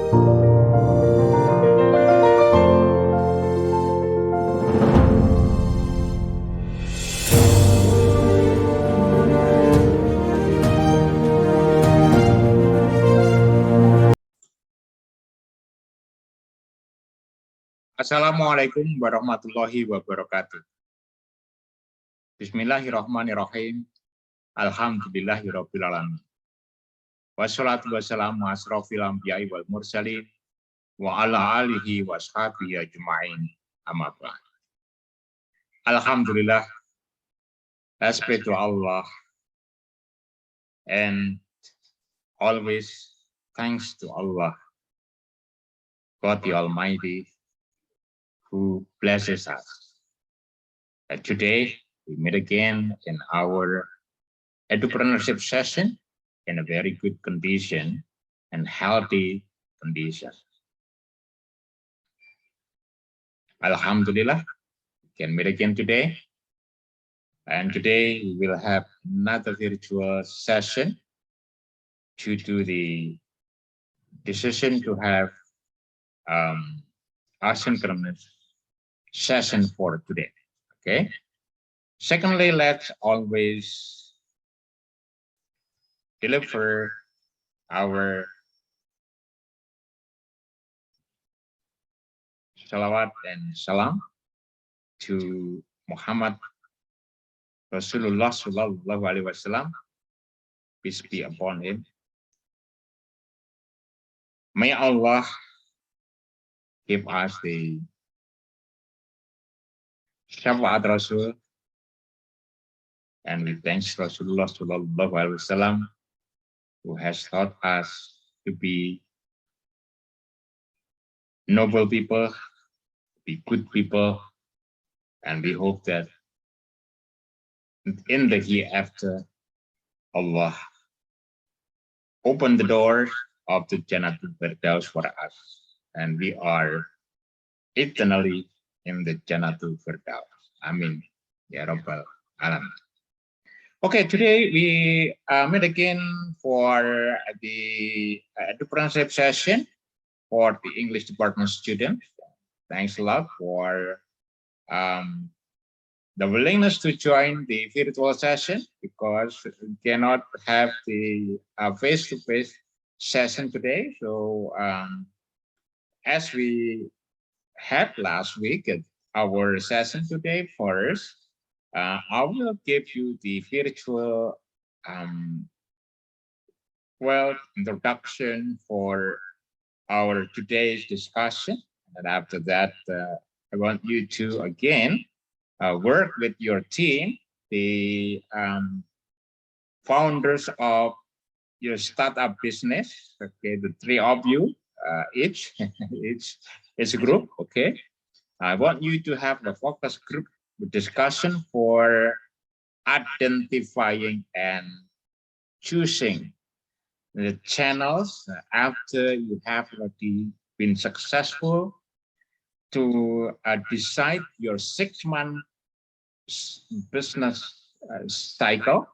Assalamualaikum warahmatullahi wabarakatuh. Bismillahirrahmanirrahim. Alhamdulillahirabbil alamin. Wassalatu wassalamu asrofil anbiya'i wal mursalin wa ala alihi washabihi ajma'in. Amma ba'd. Alhamdulillah, let's pray to Allah and always thanks to Allah, God the Almighty, who blesses us. And today we meet again in our entrepreneurship session in a very good condition and healthy condition. Alhamdulillah, we can meet again today. And today we will have another virtual session due to the decision to have asynchronous session for today. Okay. Secondly, let's always deliver our salawat and salam to Muhammad Rasulullah Sallallahu Alaihi Wasallam, peace be upon him. May Allah give us the Syafaat Rasul, and we thank Rasulullah Sallallahu Alaihi Wasallam, who has taught us to be noble people, be good people, and we hope that in the hereafter, Allah open the door of the Jannatul Firdaus for us, and we are eternally in the Jannatul Firdaus. Amin. Ya Rabbal Alamin. Okay, today we meet again for the entrepreneurship session for the English department students. Thanks a lot for the willingness to join the virtual session, because we cannot have the face-to-face session today. So as we had last week at our session today first, I will give you the virtual introduction for our today's discussion. And after that, I want you to again work with your team, the founders of your startup business. Okay, the three of you, each is a group. Okay, I want you to have the focus group discussion for identifying and choosing the channels after you have already been successful to decide your 6-month business cycle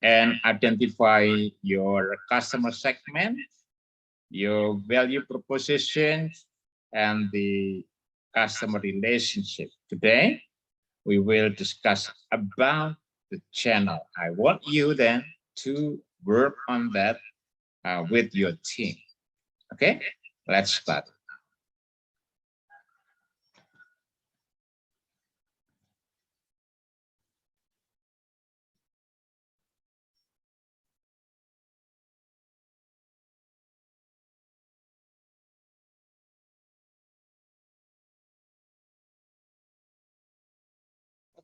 and identify your customer segment, your value proposition, and the customer relationship. Today, we will discuss about the channel. I want you then to work on that with your team. Okay, let's start.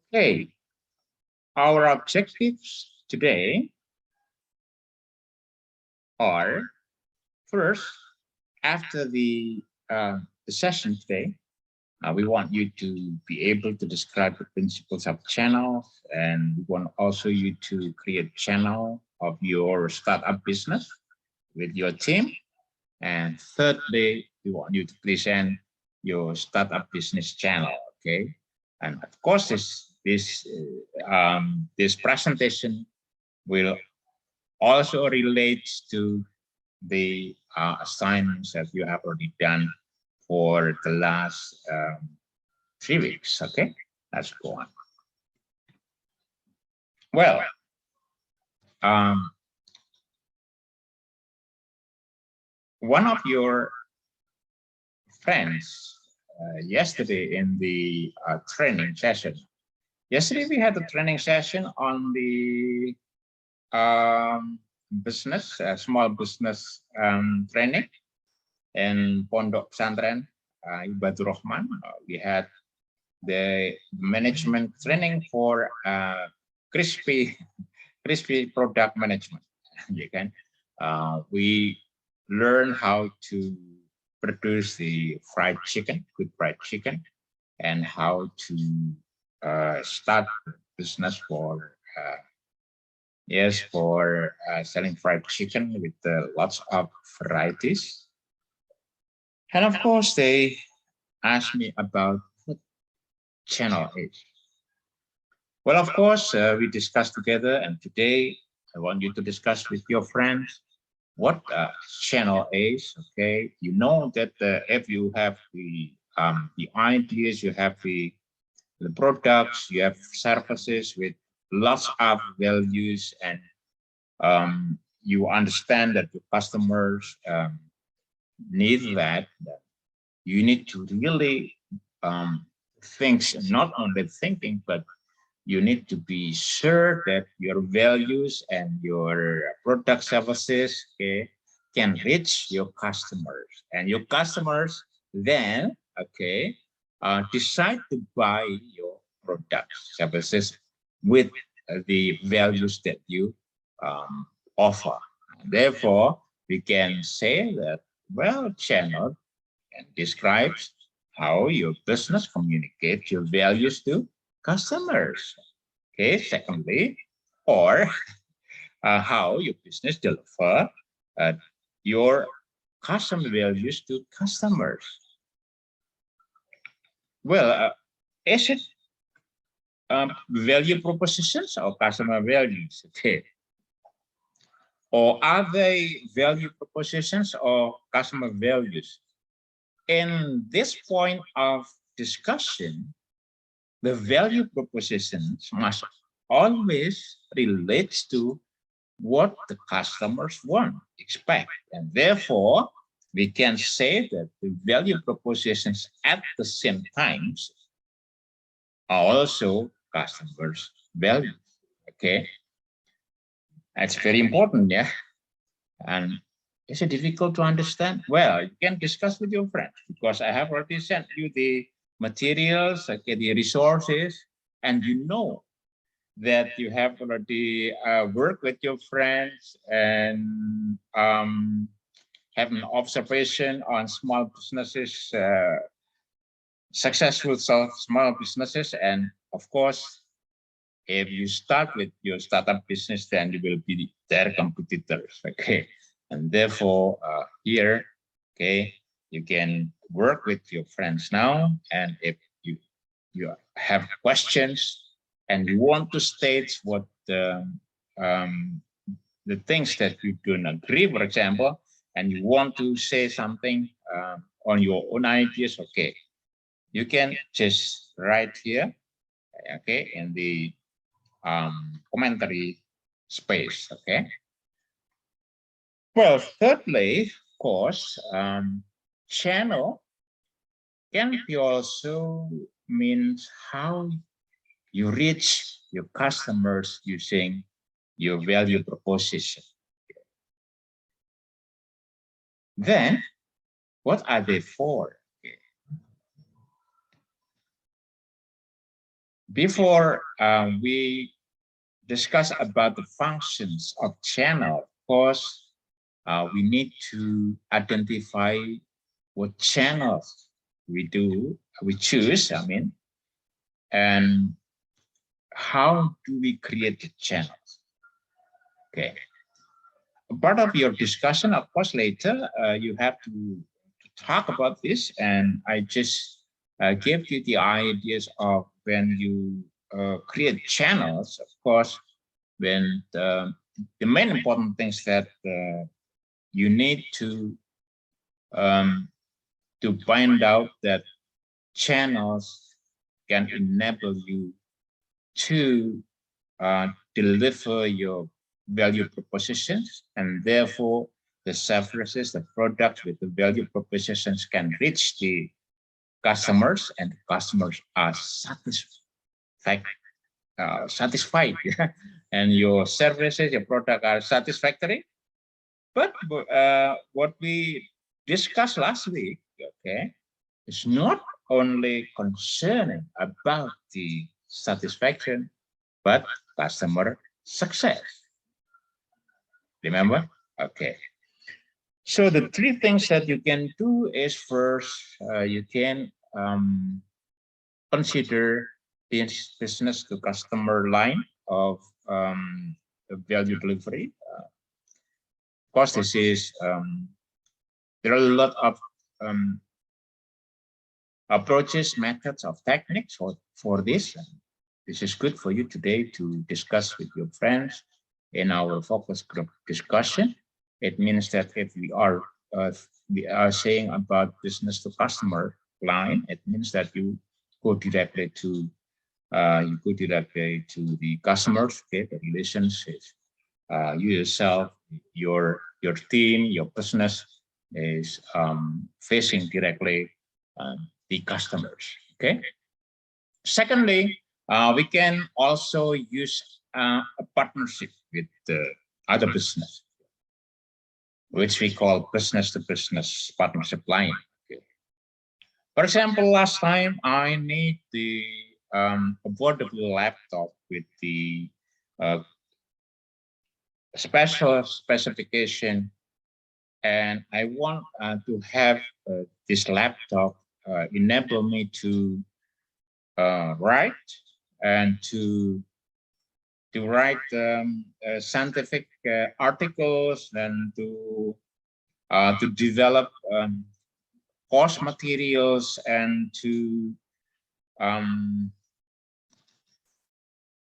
Okay, our objectives today are, first, after the session today, we want you to be able to describe the principles of channels, and we want also you to create channel of your startup business with your team. And thirdly, we want you to present your startup business channel. Okay, and of course, this presentation will also relate to the assignments that you have already done for the last 3 weeks. Okay, let's go on. Well, one of your friends yesterday in the training session. Yesterday we had a training session on the business, small business training in Pondok Pesantren Ibadur Rahman. We had the management training for crispy product management. You can we learn how to produce the fried chicken, good fried chicken, and how to start business for selling fried chicken with lots of varieties. And of course, they asked me about channel A. Well, of course, we discussed together, and today I want you to discuss with your friends what channel is. Okay, you know that if you have the ideas, you have the products, you have services with lots of values, and you understand that the customers need that. You need to really think, not only thinking, but you need to be sure that your values and your product services, okay, can reach your customers, and your customers then, okay, decide to buy your products, services with the values that you offer. Therefore, we can say that, well, channel describes how your business communicates your values to customers. Okay, secondly, or how your business deliver your customer values to customers. Well, is it value propositions or customer values? Okay. Or are they value propositions or customer values? In this point of discussion, the value propositions must always relate to what the customers want, expect. And therefore, we can say that the value propositions at the same time are also customers' values. Okay. That's very important, yeah. And is it difficult to understand? Well, you can discuss with your friends, because I have already sent you the materials, okay, the resources, and you know that you have already worked with your friends and have an observation on small businesses, successful small businesses. And of course, if you start with your startup business, then you will be their competitors, okay? And therefore, here, okay, you can work with your friends now. And if you have questions and you want to state what the things that you don't agree, for example, and you want to say something on your own ideas, okay, you can just write here, okay, in the commentary space, okay. Well, thirdly, of course, channel can be also means how you reach your customers using your value proposition. Then, what are they for? Okay. Before we discuss about the functions of channel, of course, we need to identify what channels we choose, and how do we create the channels? Okay. Part of your discussion, of course, later you have to talk about this, and I just gave you the ideas of when you create channels. Of course, when the main important things that you need to find out that channels can enable you to deliver your value propositions, and therefore the services, the products with the value propositions can reach the customers, and customers are satisfied, and your services, your product are satisfactory. But what we discussed last week, okay, is not only concerning about the satisfaction, but customer success. Remember? Okay. So the three things that you can do is first, you can consider this business to customer line of value delivery. Of course, this is, there are a lot of approaches, methods, of techniques for this. This is good for you today to discuss with your friends in our focus group discussion. It means that if we are saying about business to customer line, it means that you go directly to the customers, okay, the relationships. You yourself, your team, your business is facing directly the customers. Okay. Secondly, we can also use a partnership with other business, which we call business-to-business partnership line. Okay. For example, last time I need the affordable laptop with the special specification, and I want to have this laptop enable me to write and to write scientific articles, and to develop course materials, and to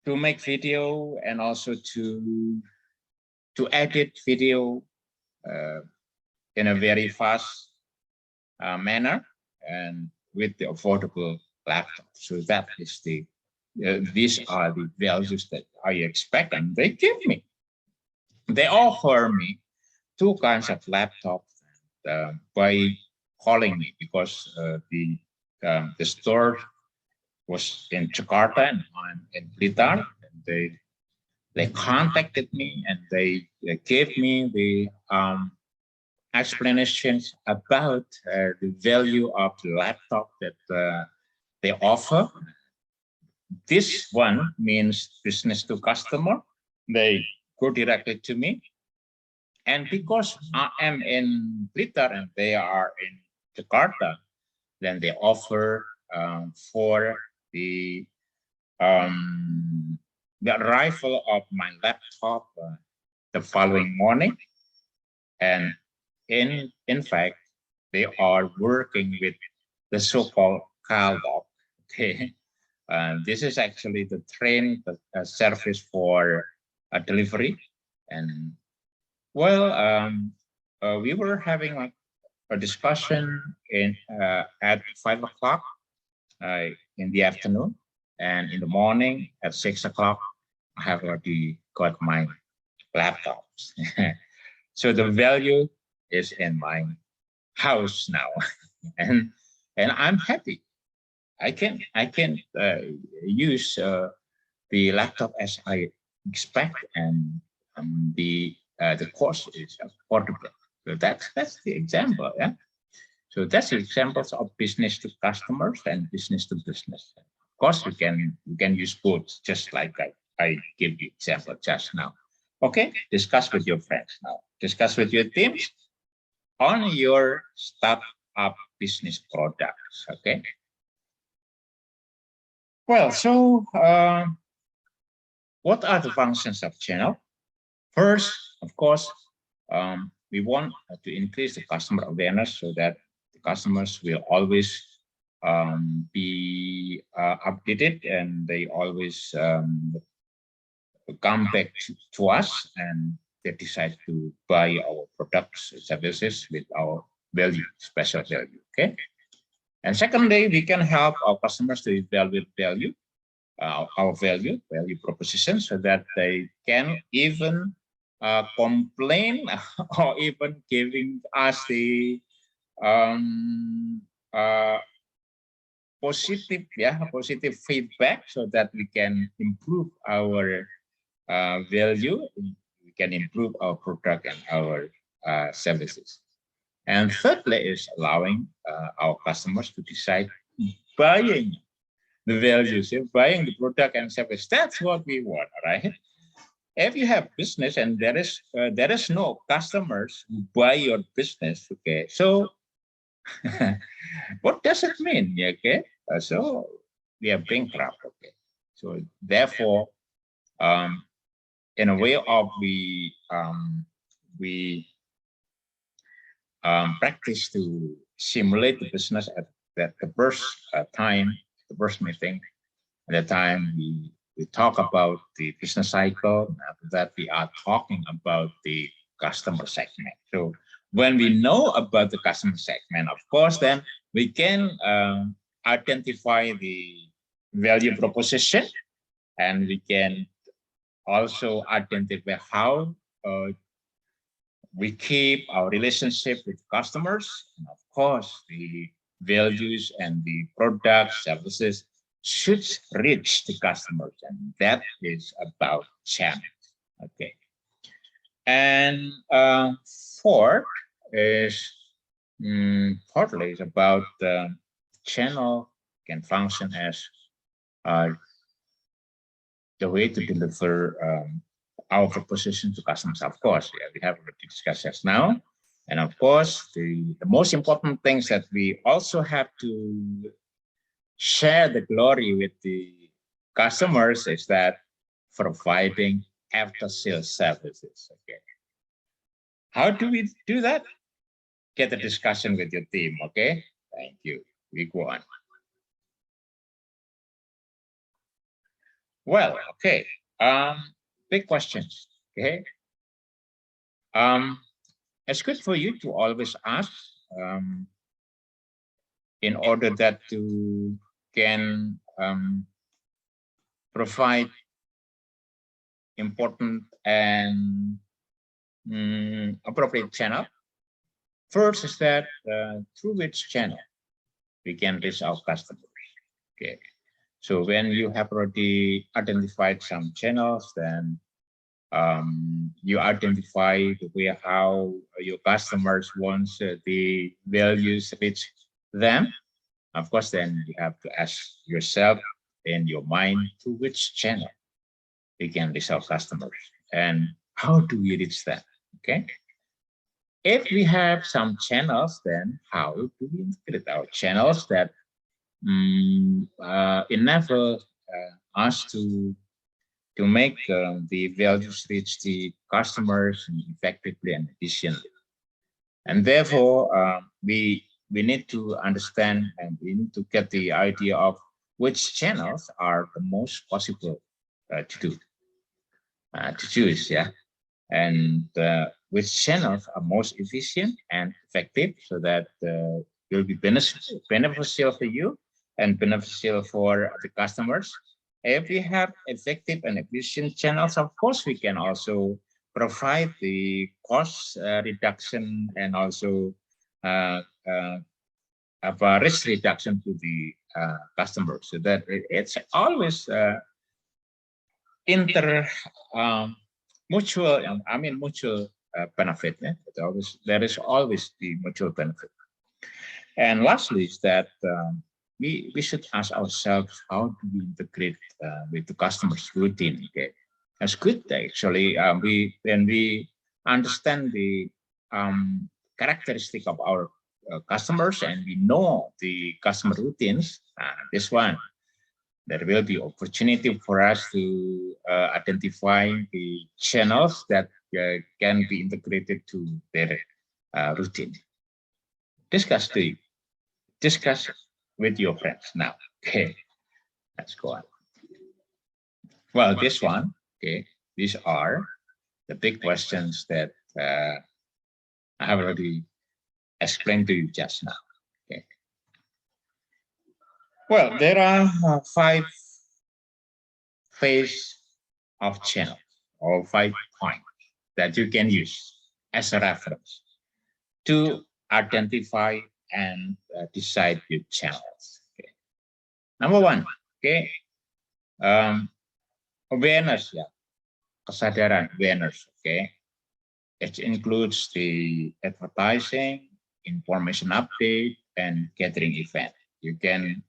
make video, and also to edit video in a very fast manner, and with the affordable laptop. So that is the these are the values that I expect, and they give me. They offer me two kinds of laptops by calling me, because the store was in Jakarta and I'm in Blitar, and they contacted me, and they gave me the explanations about the value of the laptop that they offer. This one means business to customer. They go directly to me. And because I am in Blitar and they are in Jakarta, then they offer for the arrival of my laptop the following morning. And in fact, they are working with the so-called CalDoc. Okay. This is actually the train service for delivery. And well, we were having a discussion at 5 o'clock in the afternoon, and in the morning at 6 o'clock, I have already got my laptops. So the value is in my house now, and I'm happy. I can use the laptop as I expect, and the cost is affordable. So that's the example, yeah. So that's the examples of business to customers and business to business. Of course, you can use both, just like I gave you example just now. Okay, discuss with your friends now. Discuss with your teams on your startup business products. Okay. Well, so what are the functions of channel? First, of course, we want to increase the customer awareness so that the customers will always be updated, and they always come back to us, and they decide to buy our products and services with our value, special value. Okay. And secondly, we can help our customers to evaluate value, our value proposition, so that they can even complain or even giving us the um, uh, positive feedback, so that we can improve our value, we can improve our product and our services. And thirdly is allowing our customers to decide buying the values, buying the product and service. That's what we want, right? If you have business and there is no customers who buy your business, okay, so what does it mean? Okay, so we are bankrupt. Okay, so therefore, in a way of we practice to simulate the business at the first time, the first meeting. At the time we talk about the business cycle. After that, we are talking about the customer segment. So when we know about the customer segment, of course, then we can identify the value proposition, and we can also identify how we keep our relationship with customers, and of course, the values and the products, services should reach the customers, and that is about channels. Okay, and fourth is fourthly is about channel can function as the way to deliver our proposition to customers. Of course, yeah, we have already discussed this now. And of course, the most important things that we also have to share the glory with the customers is that providing after-sales services. Okay. How do we do that? Get a discussion with your team. Okay. Thank you. We go on. Well, okay. Big questions. Okay. It's good for you to always ask in order that you can provide important and appropriate channel. First is that through which channel we can reach our customers. Okay. So when you have already identified some channels, then you identify the way how your customers want the values reach them. Of course, then you have to ask yourself in your mind through which channel we can reach our customers and how do we reach them. Okay. If we have some channels, then how do we integrate our channels that enable us to make the values reach the customers effectively and efficiently. And therefore, we need to understand and we need to get the idea of which channels are the most possible to choose, yeah, and which channels are most efficient and effective, so that will be beneficial for you and beneficial for the customers. If we have effective and efficient channels, of course, we can also provide the cost reduction and also have a risk reduction to the customers, so that it's always mutual benefit. Yeah? There is always the mutual benefit. And lastly is that we should ask ourselves, how do we integrate with the customer's routine? Okay, that's good actually. When we understand the characteristic of our customers and we know the customer routines, this one, there will be opportunity for us to identify the channels that can be integrated to their routine. Discuss with your friends now. Okay, let's go on. Well, this one, okay, these are the big questions that I have already explained to you just now. Okay. Well, there are 5 phase of channel or 5 points that you can use as a reference to identify and decide your channels. Okay. Number 1, okay, awareness, ya, kesadaran, awareness, okay. It includes the advertising, information update, and gathering event. You can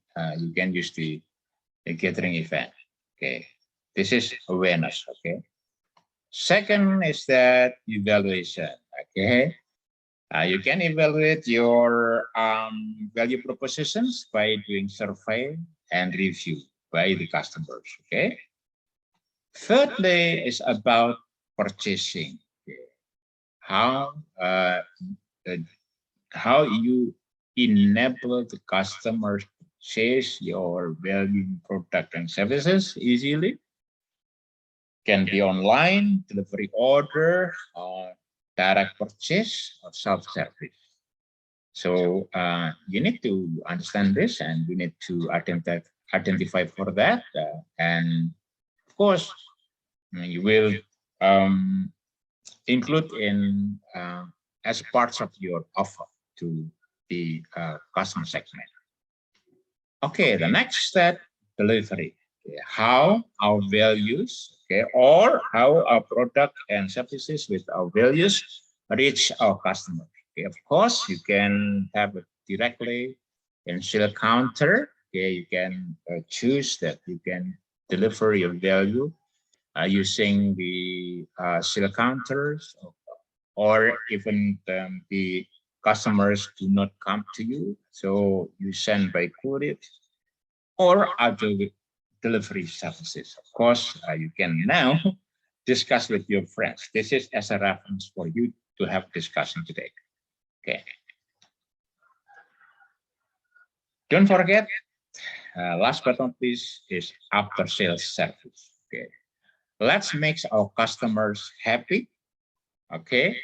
use the gathering event. Okay, this is awareness. Okay. Second is that evaluation. Okay, you can evaluate your value propositions by doing survey and review by the customers. Okay. Thirdly is about purchasing. Okay. How you enable the customers to purchase your value product and services easily. Can be online, delivery order, or direct purchase, or self-service. So you need to understand this, and you need to identify for that. And of course, you will include in as parts of your offer to the customer segment. Okay, the next step, delivery. Okay, how our values, okay, or how our product and services with our values reach our customers. Okay, of course, you can have it directly in sale counter. Okay, you can choose that you can deliver your value using the sale counters, or even the customers do not come to you, so you send by courier or other delivery services. Of course, you can now discuss with your friends. This is as a reference for you to have discussion today. Okay. Don't forget, last but not least is after sales service. Okay. Let's make our customers happy. Okay.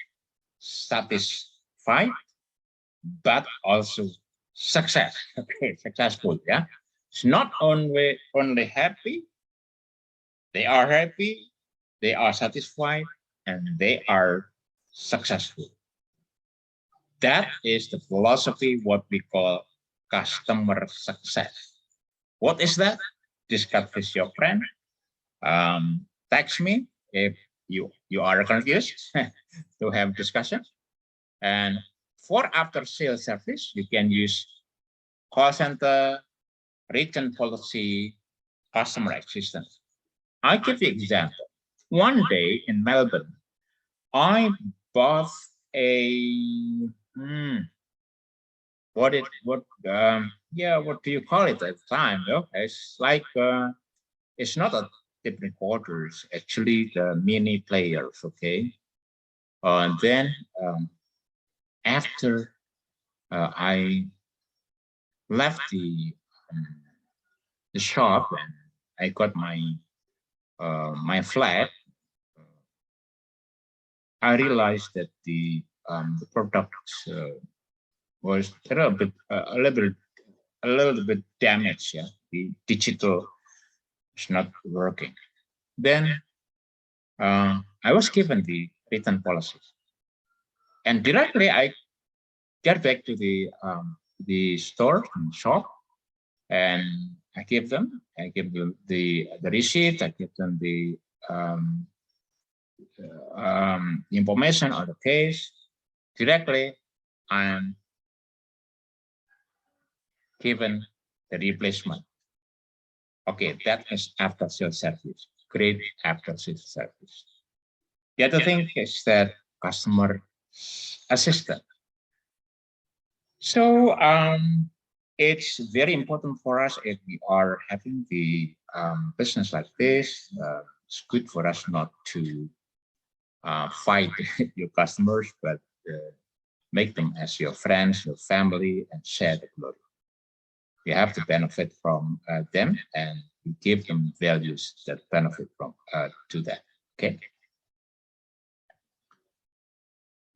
Satisfied, but also success. Okay, successful. Yeah, it's not only happy. They are happy, they are satisfied, and they are successful. That is the philosophy what we call customer success. What is that? Discuss with your friend. Text me if you are confused to have discussion. And for after sales service, you can use call center, return policy, customer assistance. I'll give you an example. One day in Melbourne, I bought a what do you call it at the time? It's like it's not a tape recorders, actually the mini players. Okay, and then after I left the shop and I got my my flat, I realized that the product was a little bit damaged. Yeah, the digital is not working. Then I was given the return policy, and directly I get back to the store and shop, and I give them the receipt. I give them the information on the case. Directly, I am given the replacement. Okay, that is after sales service. Great after sales service. The other thing is that customer assistant. So it's very important for us if we are having the business like this. It's good for us not to fight your customers, but make them as your friends, your family, and share the glory. You have to benefit from them, and you give them values that benefit from to them. Okay.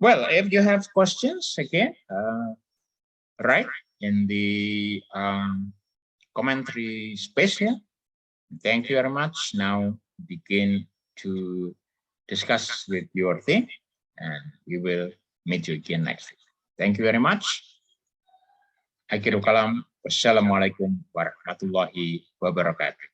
Well, if you have questions, again, write in the commentary space here. Thank you very much. Now begin to discuss with your team, and we will meet you again next week. Thank you very much. Akhirul kalam. Wassalamualaikum warahmatullahi wabarakatuh.